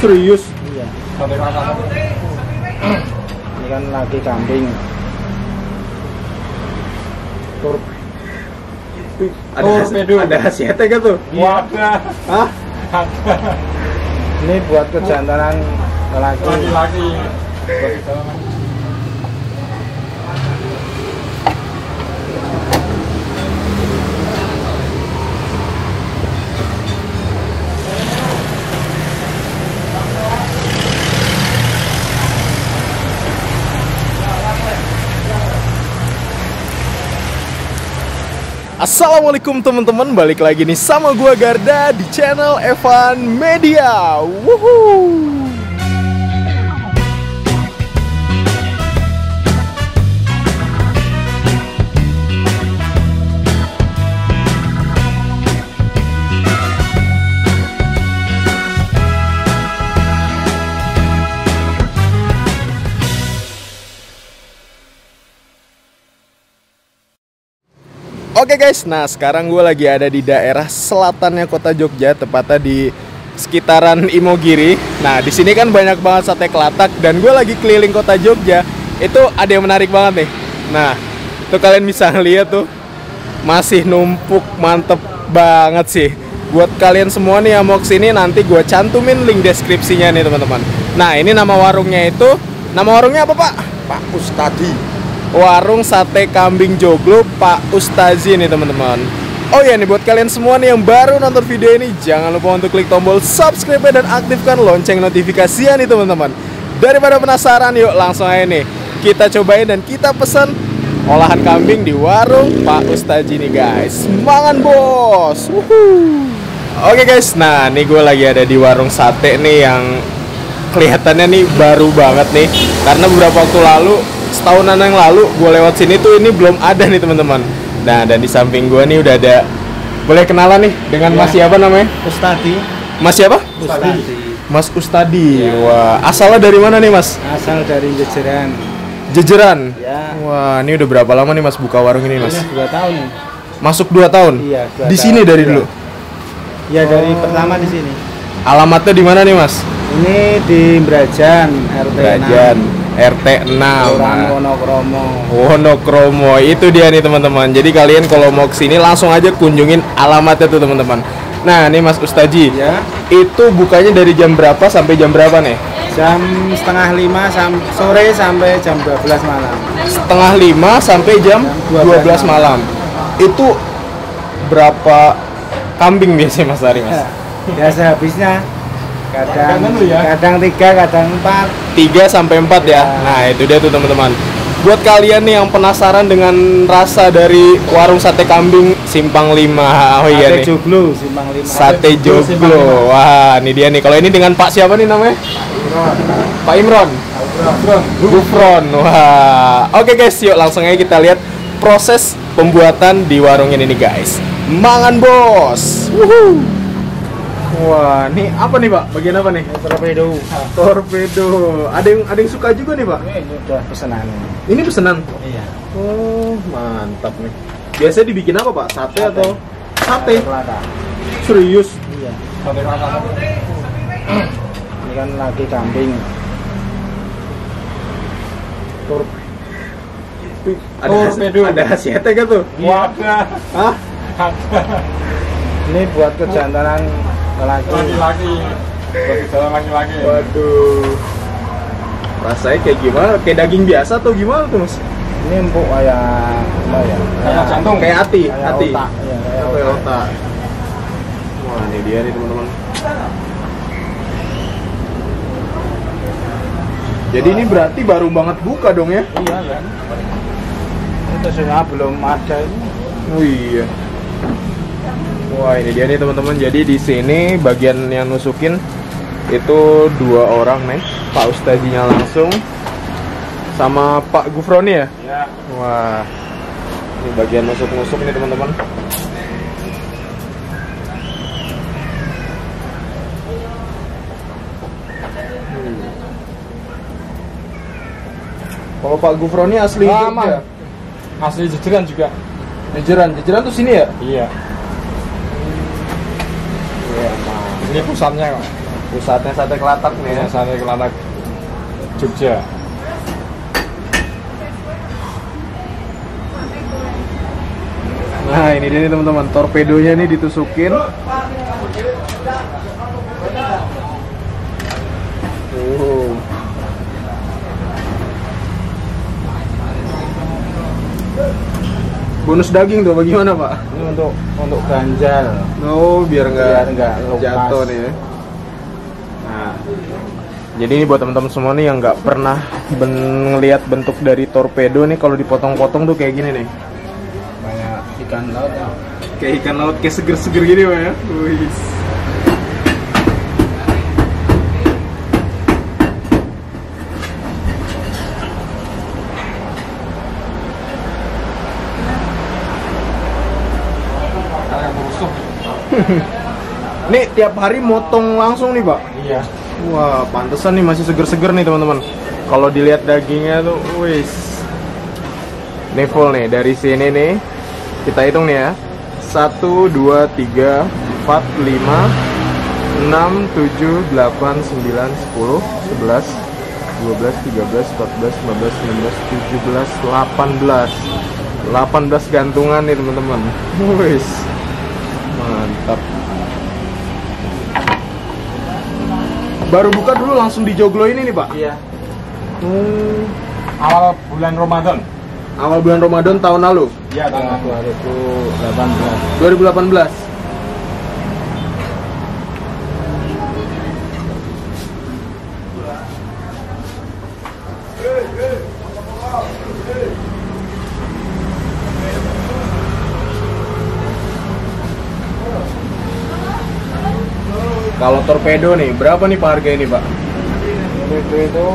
Serius? Iya. Sampai mana? Ini kan lagi kambing. Ada khasiatnya kan tuh? Wadah. Hah? Ini buat kejantanan laki-laki. Assalamualaikum teman-teman, balik lagi nih sama gua Garda di channel Evan Media. Wuhuu. Oke guys, nah sekarang gue lagi ada di daerah selatannya kota Jogja, tepatnya di sekitaran Imogiri. Nah di sini kan banyak banget sate kelatak dan gue lagi keliling kota Jogja. Itu ada yang menarik banget nih. Nah itu kalian bisa ngeliat tuh, masih numpuk, mantep banget sih. Buat kalian semua nih yang mau kesini, nanti gue cantumin link deskripsinya nih teman-teman. Nah ini nama warungnya itu, nama warungnya apa Pak? Pak Ustadi. Warung Sate Kambing Joglo Pak Ustazi nih teman-teman. Oh ya nih, buat kalian semua nih yang baru nonton video ini, jangan lupa untuk klik tombol subscribe dan aktifkan lonceng notifikasinya nih teman-teman. Daripada penasaran, yuk langsung aja nih kita cobain dan kita pesan olahan kambing di warung Pak Ustazi nih guys. Semangat bos. Oke guys, nah nih gue lagi ada di warung sate nih yang kelihatannya nih baru banget nih, karena beberapa waktu lalu, setahunan yang lalu gue lewat sini tuh ini belum ada nih teman-teman. Nah dan di samping gue nih udah ada, boleh kenalan nih dengan Mas siapa namanya? Ustadi. Mas siapa? Ustadi. Mas Ustadi. Wah, asalnya dari mana nih Mas? Asal dari Jejeran. Jejeran. Ya. Wah, ini udah berapa lama nih Mas buka warung ini Mas? 2 tahun. Masuk 2 tahun? Iya. Di sini dari dulu? Ya dari pertama di sini. Alamatnya di mana nih Mas? Ini di Brajan, RT Brajan, RT 6. Wonokromo. Wonokromo, itu dia nih teman-teman. Jadi kalian kalau mau kesini langsung aja kunjungin alamatnya tuh teman-teman. Nah nih Mas Ustaji, Ya. itu bukanya dari jam berapa sampai jam berapa nih? Jam 4:30 sore sampai jam 12 malam. 4:30 sampai jam 12 malam. Itu berapa kambing biasanya Mas Ari Mas? Biasa habisnya kadang 3, kadang 4. 3 sampai 4 ya. Nah, itu dia tuh teman-teman. Buat kalian nih yang penasaran dengan rasa dari warung sate kambing Simpang 5. Oh iya nih. Sate Joglo Simpang 5. Sate Joglo. Wah, ini dia nih. Kalau ini dengan Pak siapa nih namanya? Pak Imron. Gufron. Wah. Oke guys, yuk langsung aja kita lihat proses pembuatan di warung ini nih guys. Mangan bos. Wuhu. Wah, nih apa nih Pak? Bagian apa nih? Torpedo. Torpedo. Ada yang suka juga nih Pak? Ini udah pesanan. Ini pesanan? Iya. Oh, mantap nih. Biasanya dibikin apa Pak? Sate atau? Sate? Kelada. Serius? Iya. Ini kan lagi kambing. Ada khasiatnya kan tuh? Wadah. Hah? Ini buat kejantanan laki-laki. Waduh. Rasanya kayak gimana? Kayak daging biasa atau gimana tuh Mas? Ini empuk kayak apa ya? Kayak jantung, kayak hati. Kayak Hati. otak. Iya, kayak Kayak otak. otak. Wah, ini dia nih teman-teman. Jadi ini berarti baru banget buka dong ya? Iya kan. Itu semua belum ada ini. Oh iya. Wah, ini dia nih teman-teman. Jadi di sini bagian yang nusukin itu 2 orang nih. Pak Ustazinya langsung sama Pak Gufroni ya? Ya. Wah. Ini bagian nusuk-nusuk nih teman-teman. Kalau Pak Gufroni asli Jogja? Asli Jejeran juga. Jejeran tuh sini ya? Iya. Iya, Ini pusatnya kok. Pusatnya sate kelatak nih ya. Sate kelatak Jogja. Nah ini dia nih teman-teman, torpedonya nih ditusukin. Bonus daging tuh bagaimana Pak? Ini untuk ganjal. Oh biar nggak lepas. jatuh nih ya. Nah, jadi ini buat teman-teman semua nih yang nggak pernah ngelihat bentuk dari torpedo nih, kalau dipotong-potong tuh kayak gini nih. Banyak ikan laut ya. Kayak ikan laut, kayak seger-seger gini Pak ya. Wih. Nih tiap hari motong langsung nih Pak? Iya. Wah pantesan nih masih seger-seger nih teman-teman. Kalau dilihat dagingnya tuh, wis. Nih full nih, dari sini nih kita hitung nih ya. 1, 2, 3, 4, 5, 6, 7, 8, 9, 10, 11, 12, 13, 14, 15, 16, 17, 18 gantungan nih teman-teman. Wis. Mantap. Baru buka dulu langsung dijoglo ini nih Pak? Iya. Awal bulan Ramadan. Awal bulan Ramadan tahun lalu? Iya, tahun 2018. 2018. Kalau torpedo nih, berapa nih Pak harga ini Pak? Itu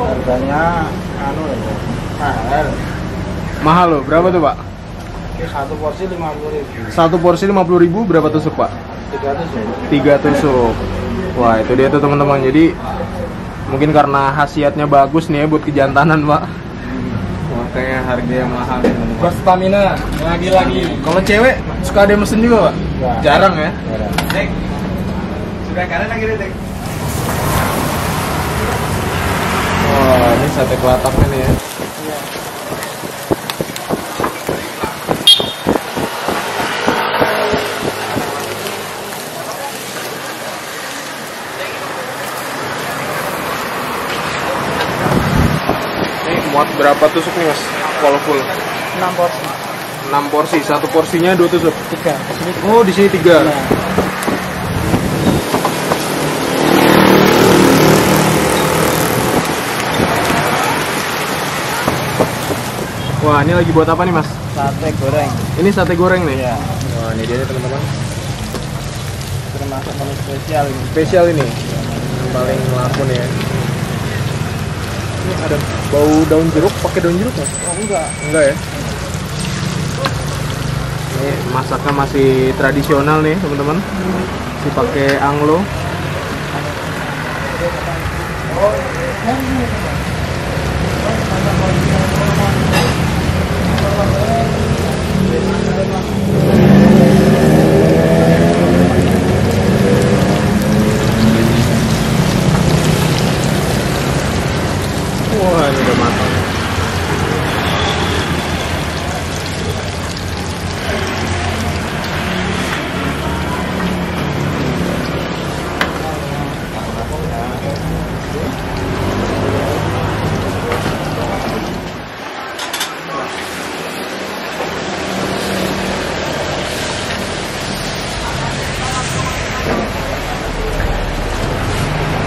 harganya mahal. Mahal loh, berapa tuh Pak? Satu porsi 50.000. Satu porsi 50.000, berapa tusuk Pak? 300 ya. 3 tusuk. Wah itu dia tuh teman-teman. Jadi mungkin karena khasiatnya bagus nih ya buat kejantanan Pak. Makanya harga yang mahal nih teman-teman. Plus stamina, lagi-lagi. Kalau cewek suka ada mesen juga Pak? Ya. Jarang ya? Dek. Sudah kanan lagi dek. Wah ini sate kelataknya nih ya. Muat berapa tusuk nih Mas? Kalau full 6 porsi. 6 porsi, satu porsinya 2 tusuk. 3. Oh, di sini 3. Nah. Wah, ini lagi buat apa nih Mas? Sate goreng. Ini sate goreng nih. Iya. Wah, ini dia nih teman-teman. Termasuk menu spesial ini. Spesial ini. Yang paling laku nih ya. Ini ada bau daun jeruk, pakai daun jeruk Mas? Oh enggak. Enggak ya? Ini masaknya masih tradisional nih teman-teman. Masih pakai anglo. Wah, ini udah matang.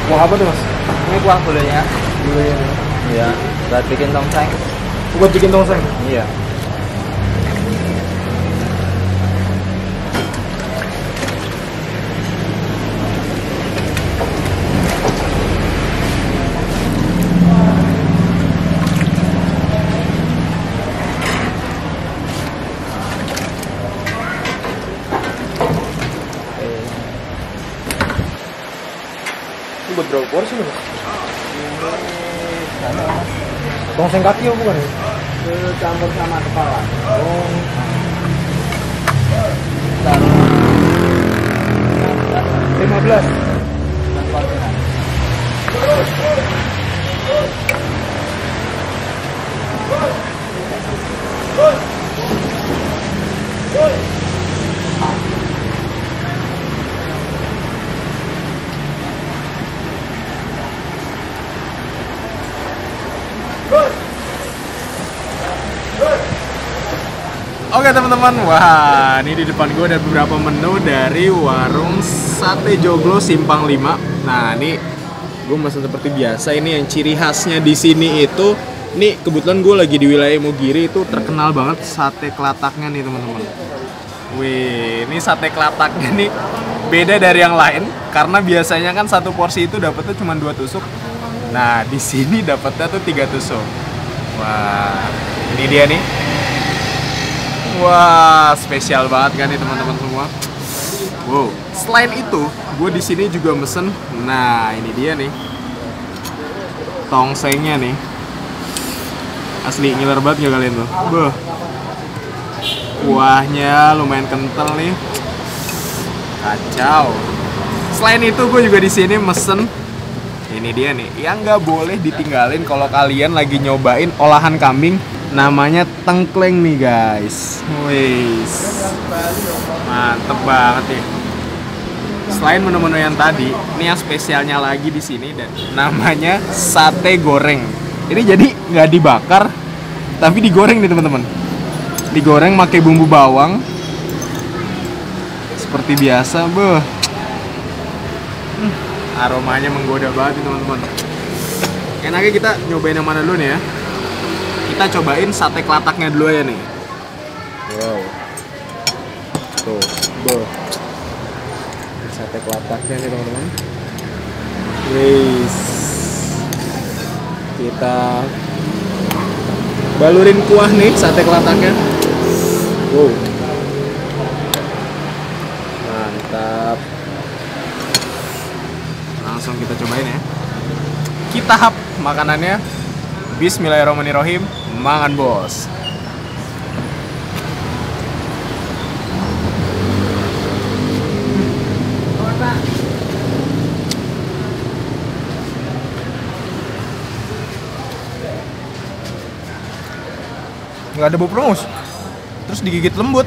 Wah, apa tuh Mas? Ini kuah gulainya. Gulanya nih. Iya. Buat bikin tongseng. Buat bikin tongseng? Iya. Ini buat berapa porsi nih Mas? Tongseng kaki ya bukan ya? Campur sama kepala. Oh. Dan 15. Oke teman-teman, wah ini di depan gue ada beberapa menu dari warung Sate Joglo Simpang 5. Nah ini gue pesan seperti biasa. Ini yang ciri khasnya di sini itu, nih kebetulan gue lagi di wilayah Imogiri, itu terkenal banget sate kelataknya nih teman-teman. Wih, ini sate kelataknya nih beda dari yang lain karena biasanya kan satu porsi itu dapetnya cuma 2 tusuk. Nah di sini dapetnya tuh 3 tusuk. Wah, ini dia nih. Wah, spesial banget kan nih teman-teman semua. Wow. Selain itu, gue di sini juga mesen. Nah, ini dia nih. Tongsengnya nih. Asli ngiler banget nggak kalian tuh? Beuh. Kuahnya lumayan kental nih. Kacau. Selain itu, gue juga di sini mesen. Ini dia nih. Yang nggak boleh ditinggalin kalau kalian lagi nyobain olahan kambing. Namanya tengkleng nih guys. Wih, mantep banget ya. Selain menu-menu yang tadi, ini yang spesialnya lagi di sini dan namanya sate goreng. Ini jadi nggak dibakar, tapi digoreng nih teman-teman. Digoreng pakai bumbu bawang, seperti biasa, beuh. Aromanya menggoda banget teman-teman. Enaknya kita nyobain yang mana dulu nih ya? Kita cobain sate kelataknya dulu ya nih. Wow. Tuh, beuh. Sate kelataknya nih teman-teman. Wis. Kita balurin kuah nih sate kelataknya. Wow. Mantap. Langsung kita cobain ya. Kita hap makanannya. Bismillahirrahmanirrahim. Mangan bos. Nggak ada bau perengus, terus digigit lembut.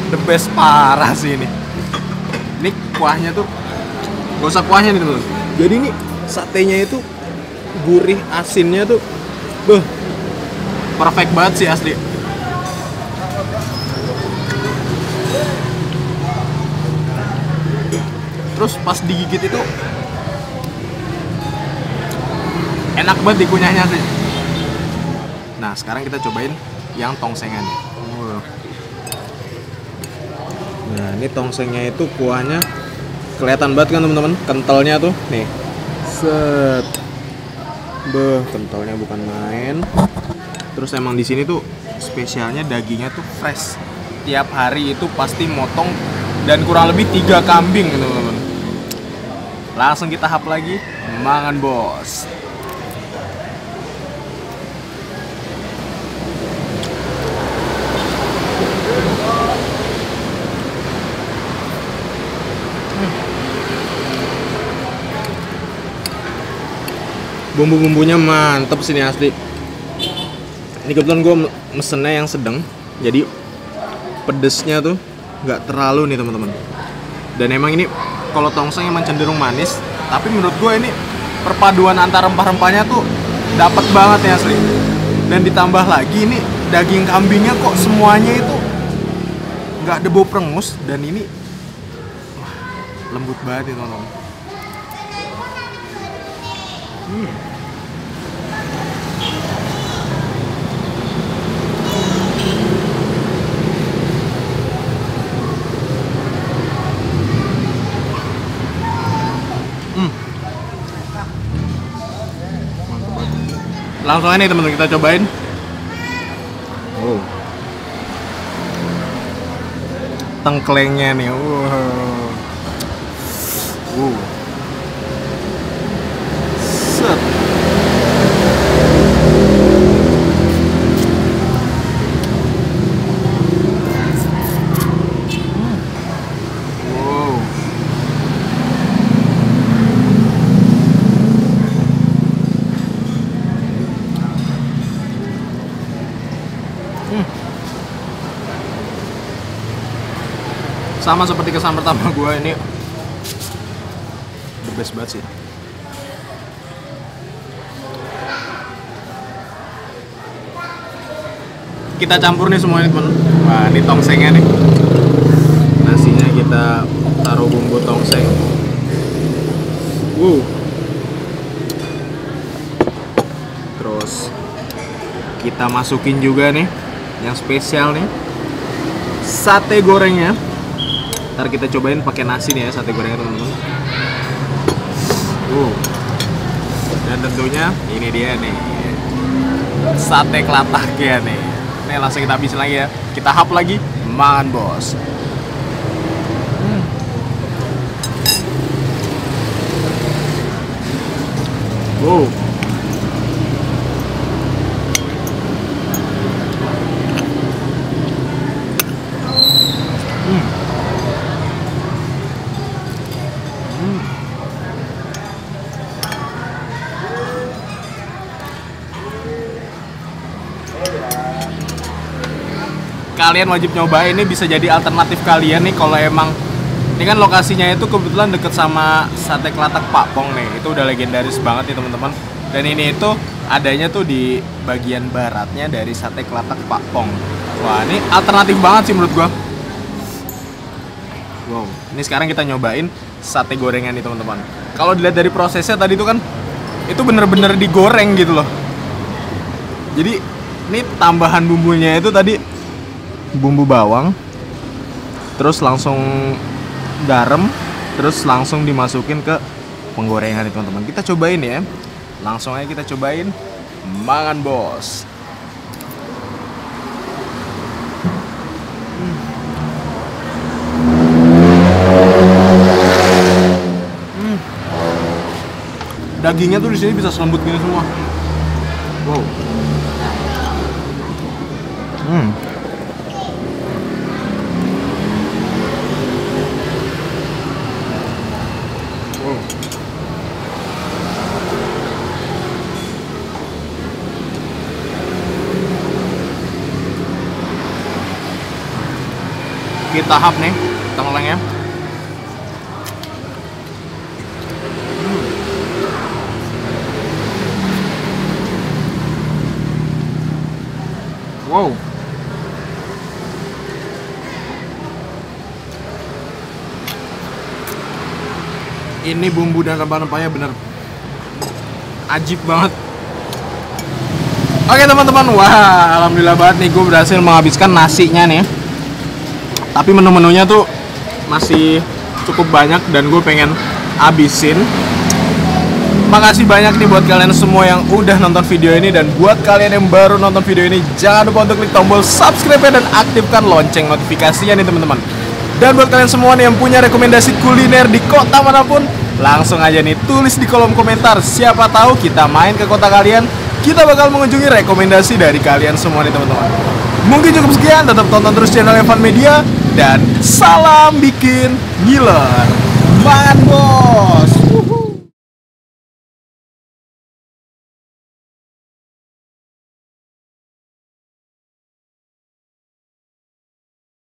The best parah sih ini. Ini kuahnya tuh gak usah kuahnya nih teman. Jadi ini satenya itu gurih asinnya tuh, beuh, perfect banget sih asli. Terus pas digigit itu enak banget dikunyahnya sih. Nah sekarang kita cobain yang tongsengan. Nah ini tongsengnya itu kuahnya kelihatan banget kan teman-teman, kentalnya tuh nih. Set. Beuh, kentalnya bukan main. Terus emang di sini tuh spesialnya dagingnya tuh fresh. Tiap hari itu pasti motong dan kurang lebih 3 kambing gitu, teman-teman. Langsung kita hap lagi, mangan bos. Bumbu-bumbunya mantep sini asli. Ini kebetulan gue mesennya yang sedang, jadi pedesnya tuh nggak terlalu nih teman-teman. Dan emang ini kalau tongseng emang cenderung manis, tapi menurut gue ini perpaduan antara rempah-rempahnya tuh dapet banget ya asli. Dan ditambah lagi ini daging kambingnya kok semuanya itu nggak ada bau perengus dan ini wah, lembut banget nih teman-teman. Langsung aja nih teman-teman kita cobain. Tengklengnya nih. Set. Sama seperti kesan pertama gue, ini the best banget sih. kita campur nih semuanya teman. Wah, ini tongsengnya nih. Nasinya kita taruh bumbu tongseng. Terus kita masukin juga nih yang spesial nih, sate gorengnya. Ntar kita cobain pakai nasi nih ya sate gorengnya teman-teman. Dan tentunya ini dia nih, sate kelataknya nih. Nih langsung kita habisin lagi ya. Kita hap lagi, makan bos. Kalian wajib nyobain, ini bisa jadi alternatif kalian nih kalau emang ini kan lokasinya itu kebetulan deket sama sate kelatak Pak Pong nih. Itu udah legendaris banget nih teman-teman. Dan ini itu adanya tuh di bagian baratnya dari sate kelatak Pak Pong. Wah, ini alternatif banget sih menurut gua. Wow, ini sekarang kita nyobain sate gorengan nih teman-teman. Kalau dilihat dari prosesnya tadi tuh kan itu bener-bener digoreng gitu loh. Jadi ini tambahan bumbunya itu tadi bumbu bawang, terus langsung garam, terus langsung dimasukin ke penggorengan nih teman-teman. Kita cobain ya, langsung aja kita cobain, mangan bos. Dagingnya tuh di sini bisa selembut gini semua. Wow. Kita hap nih tengklengnya. Wow. Ini bumbu dan rempah-rempahnya bener ajib banget. Oke teman-teman, wah alhamdulillah banget nih gue berhasil menghabiskan nasinya nih. Tapi menu-menunya tuh masih cukup banyak dan gue pengen habisin. Makasih banyak nih buat kalian semua yang udah nonton video ini. Dan buat kalian yang baru nonton video ini, jangan lupa untuk klik tombol subscribe dan aktifkan lonceng notifikasinya nih teman-teman. Dan buat kalian semua nih yang punya rekomendasi kuliner di kota manapun, langsung aja nih tulis di kolom komentar. Siapa tahu kita main ke kota kalian, kita bakal mengunjungi rekomendasi dari kalian semua nih teman-teman. Mungkin cukup sekian, tetap tonton terus channel Evan Media. Dan salam bikin ngiler, man bos.